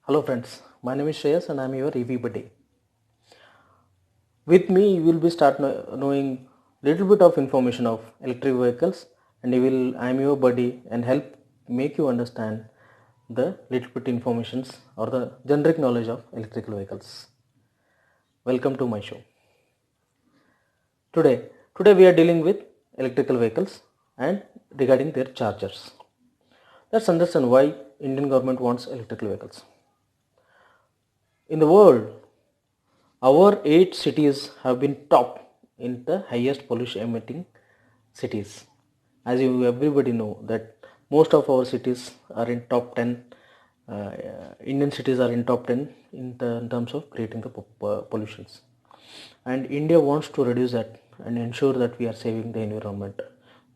Hello friends, my name is Shreyas and I am your EV buddy. With me you will be knowing little bit of information of electric vehicles and I am your buddy and help make you understand the little bit informations or the generic knowledge of electrical vehicles. Welcome to my show. Today we are dealing with electrical vehicles and regarding their chargers. Let's understand why Indian government wants electrical vehicles. In the world, our 8 cities have been top in the highest pollution emitting cities. As you everybody know that most of our cities are in top 10. Indian cities are in top 10 in terms of creating the pollutions. And India wants to reduce that and ensure that we are saving the environment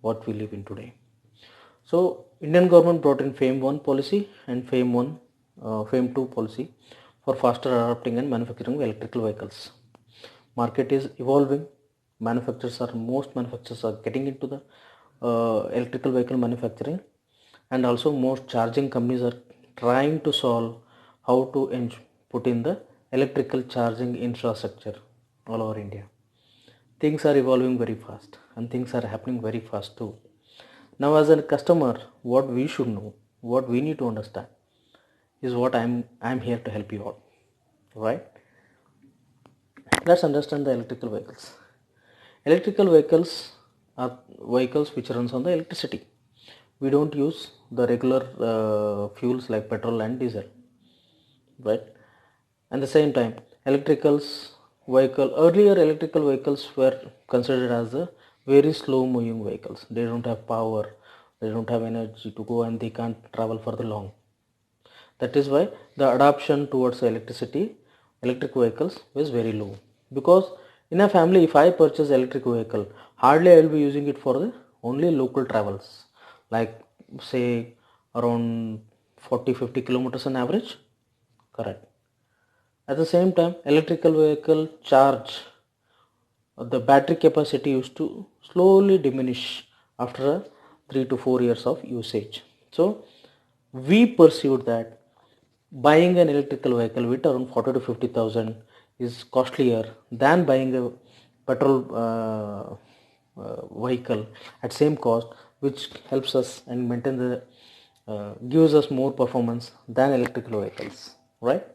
what we live in today. So Indian government brought in FAME 1 policy and FAME 2 policy for faster adopting and manufacturing of electrical vehicles. Market is evolving. Most manufacturers are getting into the electrical vehicle manufacturing, and also most charging companies are trying to solve how to put in the electrical charging infrastructure all over India. Things are evolving very fast and things are happening very fast too. Now as a customer, what we should know, what we need to understand is what I'm here to help you out. Right? Let's understand the electrical vehicles. Electrical vehicles are vehicles which runs on the electricity. We don't use the regular fuels like petrol and diesel, right? At the same time, earlier electrical vehicles were considered as the very slow moving vehicles. They don't have power, they don't have energy to go, and they can't travel for the long. That is why the adoption towards electric vehicles was very low. Because in a family, if I purchase electric vehicle, hardly I will be using it for the only local travels, like say around 40-50 kilometers on average. Correct. At the same time, electrical vehicle charge, the battery capacity used to slowly diminish after 3 to 4 years of usage. So we perceived that buying an electrical vehicle with around 40 to 50,000 is costlier than buying a petrol vehicle at same cost, which helps us and gives us more performance than electrical vehicles, right?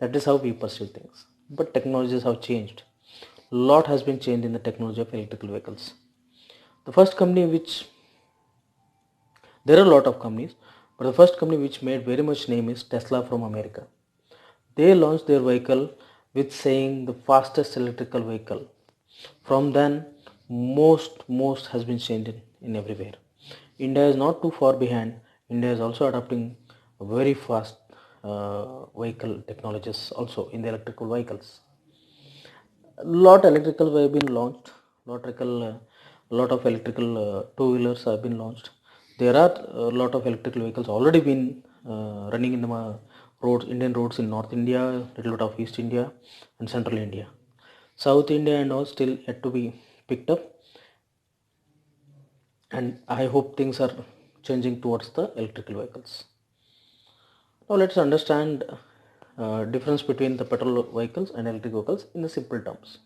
That is how we perceive things. But technologies have changed. Lot has been changed in the technology of electrical vehicles. The first company which There are a lot of companies, but the first company which made very much name is Tesla from America. They launched their vehicle with saying the fastest electrical vehicle. From then, most has been changed in everywhere. India is not too far behind. India is also adopting very fast vehicle technologies also in the electrical vehicles. Lot electrical have been launched. Lot of electrical two-wheelers have been launched. There are a lot of electrical vehicles already been running in the Indian roads in North India, little bit of East India and Central India. South India and all still yet to be picked up, and I hope things are changing towards the electrical vehicles. Now let's understand difference between the petrol vehicles and electric vehicles in the simple terms.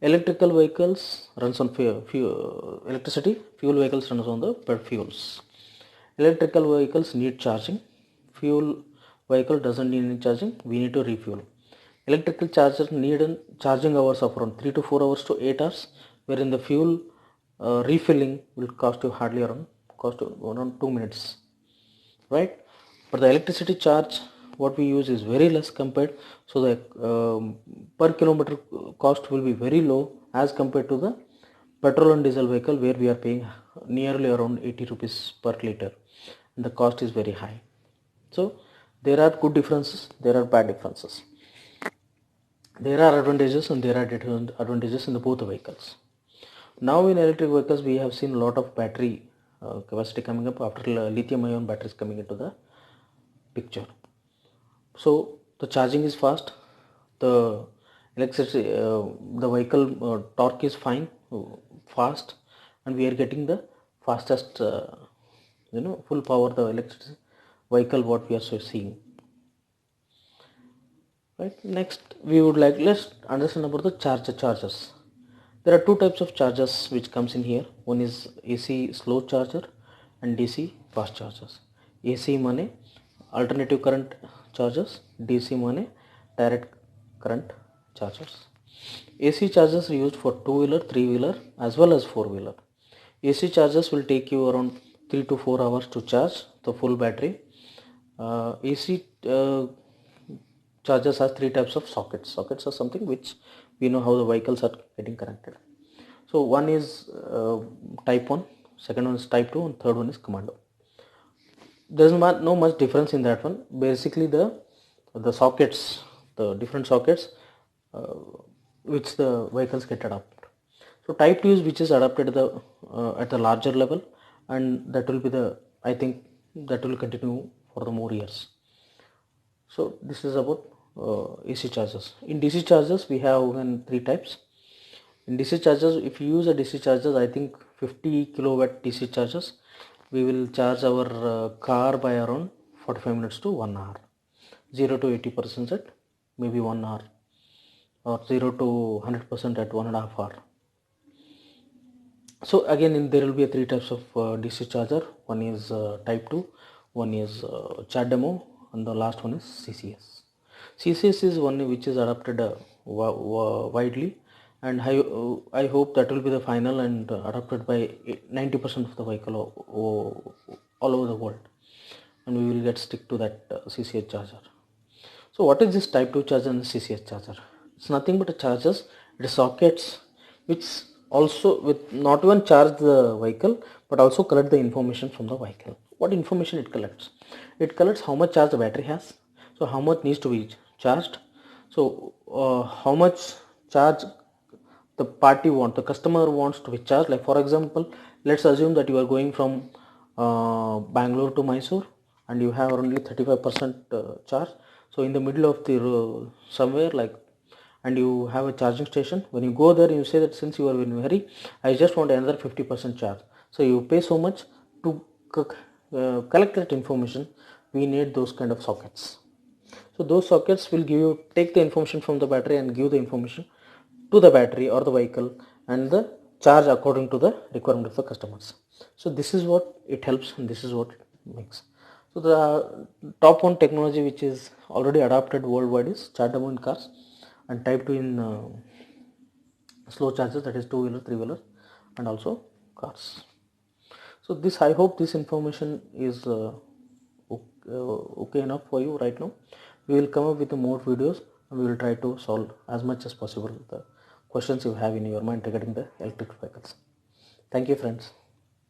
Electrical vehicles runs on electricity. Fuel vehicles runs on the fuels. Electrical vehicles need charging. Fuel vehicle doesn't need any charging. We need to refuel. Electrical charger need charging hours of around 3 to 4 hours to 8 hours, wherein the fuel refilling will cost you hardly around 2 minutes, right? But the electricity charge what we use is very less compared, so the per kilometer cost will be very low as compared to the petrol and diesel vehicle, where we are paying nearly around 80 rupees per liter, and the cost is very high. So there are good differences, there are bad differences. There are advantages and there are disadvantages in the both vehicles. Now in electric vehicles we have seen a lot of battery capacity coming up after lithium ion batteries coming into the picture. So the charging is fast, the electricity, the vehicle torque is fine, fast, and we are getting the fastest, full power the electric vehicle what we are seeing. right? Next we would like, let's understand about the chargers. There are two types of chargers which comes in here. One is AC slow charger and DC fast chargers. AC money alternative current chargers, DC money direct current chargers. AC chargers are used for two-wheeler, three-wheeler as well as four-wheeler. AC chargers will take you around 3 to 4 hours to charge the full battery. AC chargers has three types of sockets. Sockets are something which we know how the vehicles are getting connected. So one is type 1, second one is type 2, and third one is commando. There's no much difference in that one. Basically the sockets, the different sockets which the vehicles get adapted. So type 2 is which is adapted at the larger level, and that will be the, I think that will continue for the more years. So this is about AC chargers. In DC chargers we have three types. In DC chargers, if you use a DC chargers, I think 50 kilowatt DC chargers, we will charge our car by around 45 minutes to 1 hour. 0 to 80% at maybe 1 hour, or 0 to 100% at 1.5 hour. So again, there will be three types of DC charger. One is type 2, one is CHAdeMO, and the last one is CCS. CCS is one which is adopted widely, and I hope that will be the final and adopted by 90% of the vehicle all over the world, and we will get stick to that CCS charger. So what is this type 2 charger and CCS charger? It's nothing but a chargers, it is sockets which also with not even charge the vehicle but also collect the information from the vehicle. What information it collects? It collects how much charge the battery has, so how much needs to be charged, so how much charge the party the customer wants to be charged. Like for example, let's assume that you are going from Bangalore to Mysore and you have only 35% charge. So in the middle of the somewhere, like, and you have a charging station, when you go there you say that since you are in a hurry, I just want another 50% charge, so you pay so much to collect that information. We need those kind of sockets. So those sockets will take the information from the battery and give the information to the battery or the vehicle, and the charge according to the requirement of the customers. So this is what it helps, and this is what it makes. So the top one technology which is already adopted worldwide is CHAdeMO in cars, and type 2 in slow chargers, that is two-wheeler, three-wheeler, and also cars. So this, I hope this information is okay enough for you right now. We will come up with more videos, and we will try to solve as much as possible the questions you have in your mind regarding the electric vehicles. Thank you, friends.